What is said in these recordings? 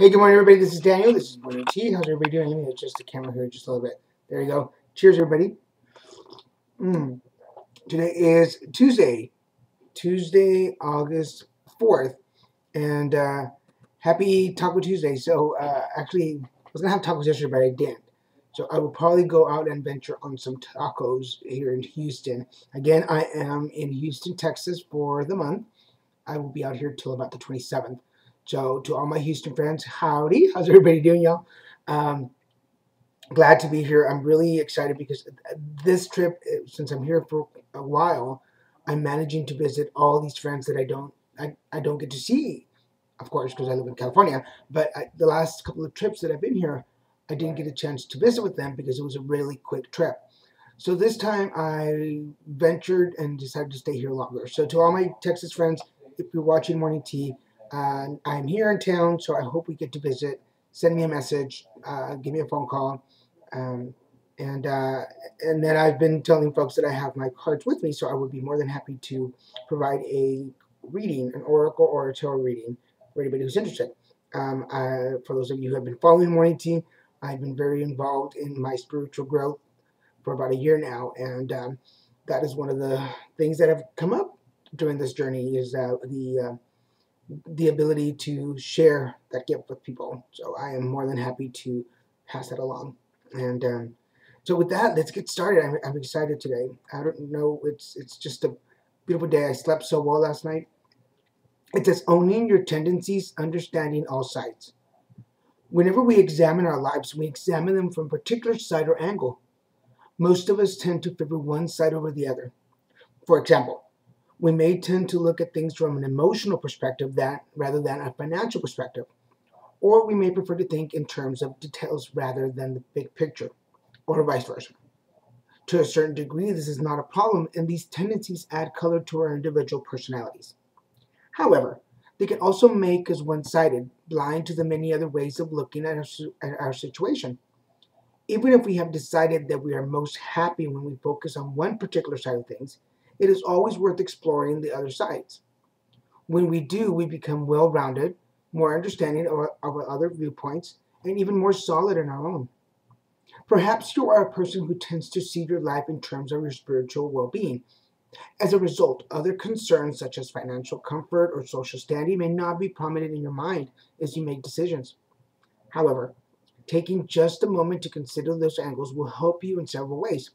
Hey, good morning, everybody. This is Daniel. This is Morning Tea. How's everybody doing? Let me adjust the camera here just a little bit. There you go. Cheers, everybody. Today is Tuesday, August 4th, and happy Taco Tuesday. So, actually, I was going to have tacos yesterday, but I didn't. So, I will probably go out and venture on some tacos here in Houston. Again, I am in Houston, Texas for the month. I will be out here till about the 27th. So to all my Houston friends, howdy. How's everybody doing, y'all? Glad to be here. I'm really excited because this trip, since I'm here for a while, I'm managing to visit all these friends that I don't get to see, of course, because I live in California. But the last couple of trips that I've been here, I didn't get a chance to visit with them because it was a really quick trip. So this time I ventured and decided to stay here longer. So to all my Texas friends, if you're watching Morning Tea, I'm here in town, so I hope we get to visit. Send me a message, give me a phone call, and then I've been telling folks that I have my cards with me, so I would be more than happy to provide a reading, an oracle or a tarot reading for anybody who's interested. For those of you who have been following Morning Tea, I've been very involved in my spiritual growth for about a year now, and that is one of the things that have come up during this journey is the ability to share that gift with people. So I am more than happy to pass that along. And so with that, let's get started. I'm excited today. I don't know, it's just a beautiful day. I slept so well last night. It says, owning your tendencies, understanding all sides. Whenever we examine our lives, we examine them from a particular side or angle. Most of us tend to favor one side over the other. For example, we may tend to look at things from an emotional perspective rather than a financial perspective. Or we may prefer to think in terms of details rather than the big picture, or vice versa. To a certain degree, this is not a problem, and these tendencies add color to our individual personalities. However, they can also make us one-sided, blind to the many other ways of looking at our situation. Even if we have decided that we are most happy when we focus on one particular side of things, it is always worth exploring the other sides. When we do, we become well-rounded, more understanding of other viewpoints, and even more solid in our own. Perhaps you are a person who tends to see your life in terms of your spiritual well-being. As a result, other concerns such as financial comfort or social standing may not be prominent in your mind as you make decisions. However, taking just a moment to consider those angles will help you in several ways.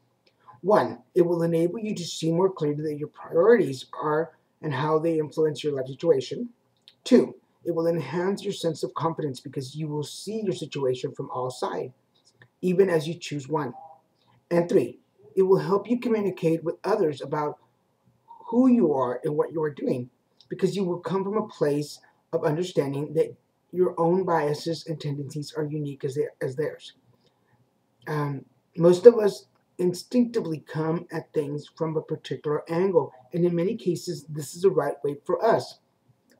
One, it will enable you to see more clearly that your priorities are and how they influence your life situation. Two, it will enhance your sense of confidence because you will see your situation from all sides, even as you choose one. And three, it will help you communicate with others about who you are and what you are doing because you will come from a place of understanding that your own biases and tendencies are unique as theirs. Most of us instinctively come at things from a particular angle, and in many cases, this is the right way for us.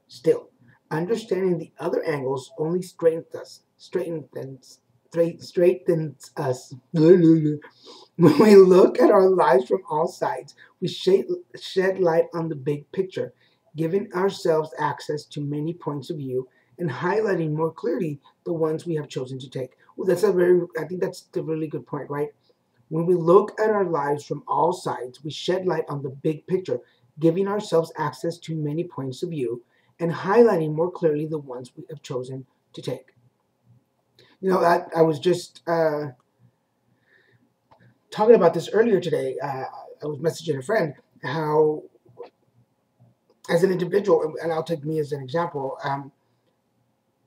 Still, understanding the other angles only straightens us. When we look at our lives from all sides, we shed light on the big picture, giving ourselves access to many points of view and highlighting more clearly the ones we have chosen to take. Well, I think that's the really good point, right? When we look at our lives from all sides, we shed light on the big picture, giving ourselves access to many points of view and highlighting more clearly the ones we have chosen to take. You know, I was just talking about this earlier today. I was messaging a friend how, as an individual, and I'll take me as an example,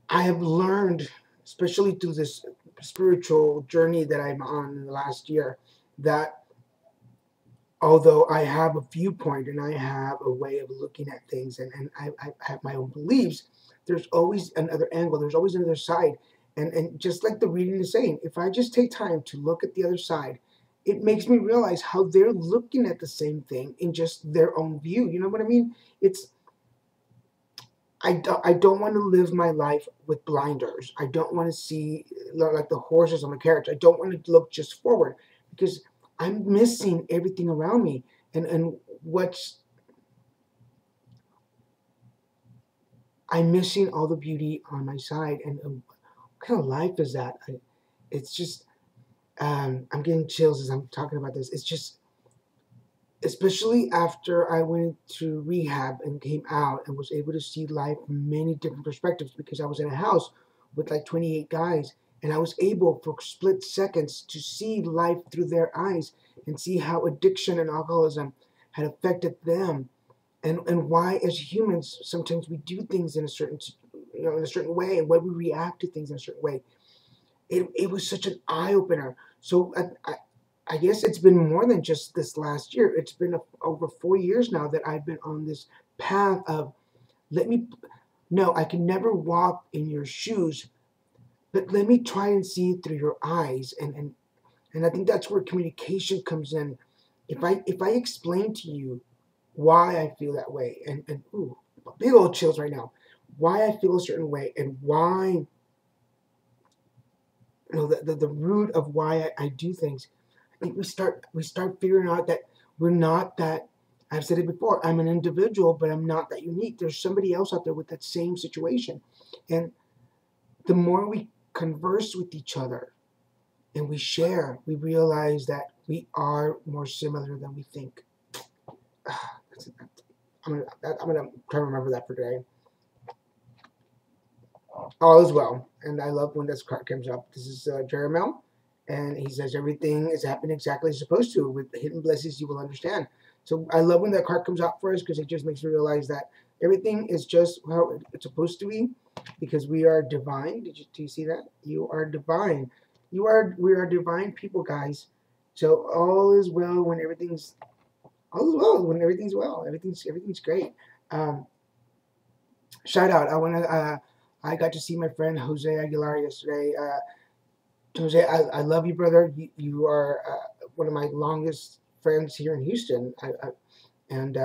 I have learned, especially through this spiritual journey that I'm on in the last year, that although I have a viewpoint and I have a way of looking at things and I have my own beliefs, there's always another angle, there's always another side. And just like the reading is saying, if I just take time to look at the other side, it makes me realize how they're looking at the same thing in just their own view. You know what I mean? I don't want to live my life with blinders. I don't want to see like the horses on the carriage. I don't want to look just forward because I'm missing everything around me. And I'm missing all the beauty on my side. And what kind of life is that? It's just, I'm getting chills as I'm talking about this. It's just, especially after I went to rehab and came out and was able to see life from many different perspectives, because I was in a house with like 28 guys, and I was able for split seconds to see life through their eyes and see how addiction and alcoholism had affected them, and why as humans sometimes we do things in a certain, in a certain way, and why we react to things in a certain way. It was such an eye opener. So I guess it's been more than just this last year. It's been over 4 years now that I've been on this path of, let me, no, I can never walk in your shoes, but let me try and see through your eyes. And I think that's where communication comes in. If I explain to you why I feel that way, and ooh, big old chills right now, why I feel a certain way, and why, the root of why I do things, I think we start figuring out that we're not that. I've said it before. I'm an individual, but I'm not that unique. There's somebody else out there with that same situation, and the more we converse with each other and we share, we realize that we are more similar than we think. I'm gonna try to remember that for today. All is well, and I love when this card comes up. This is Jeremiah, and he says everything is happening exactly as it's supposed to. With hidden blessings, you will understand. So I love when that card comes out for us, because it just makes me realize that everything is just how it's supposed to be, because we are divine. Do you see that? You are divine. We are divine people, guys. So all is well when everything's well. Everything's great. Um, Shout out! I got to see my friend Jose Aguilar yesterday. Jose, I love you, brother. You are one of my longest friends here in Houston. And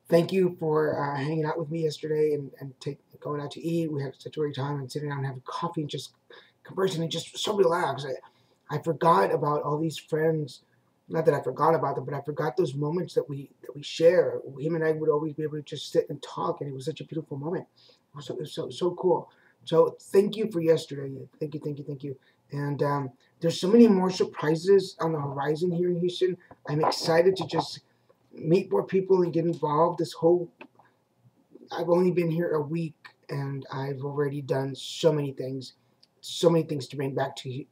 thank you for hanging out with me yesterday, and going out to eat. We had such a great time, and sitting down and having coffee and just conversing and just so relaxed. I forgot about all these friends. Not that I forgot about them, but I forgot those moments that we share. Him and I would always be able to just sit and talk, and it was such a beautiful moment. It was so cool. So thank you for yesterday. Thank you. And there's so many more surprises on the horizon here in Houston. I'm excited to just meet more people and get involved. I've only been here a week, and I've already done so many things to bring back to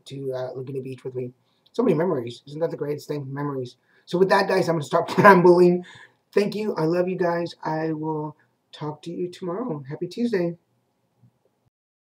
Laguna Beach with me. So many memories. Isn't that the greatest thing? Memories. So with that, guys, I'm going to stop rambling. Thank you. I love you guys. I will talk to you tomorrow. Happy Tuesday.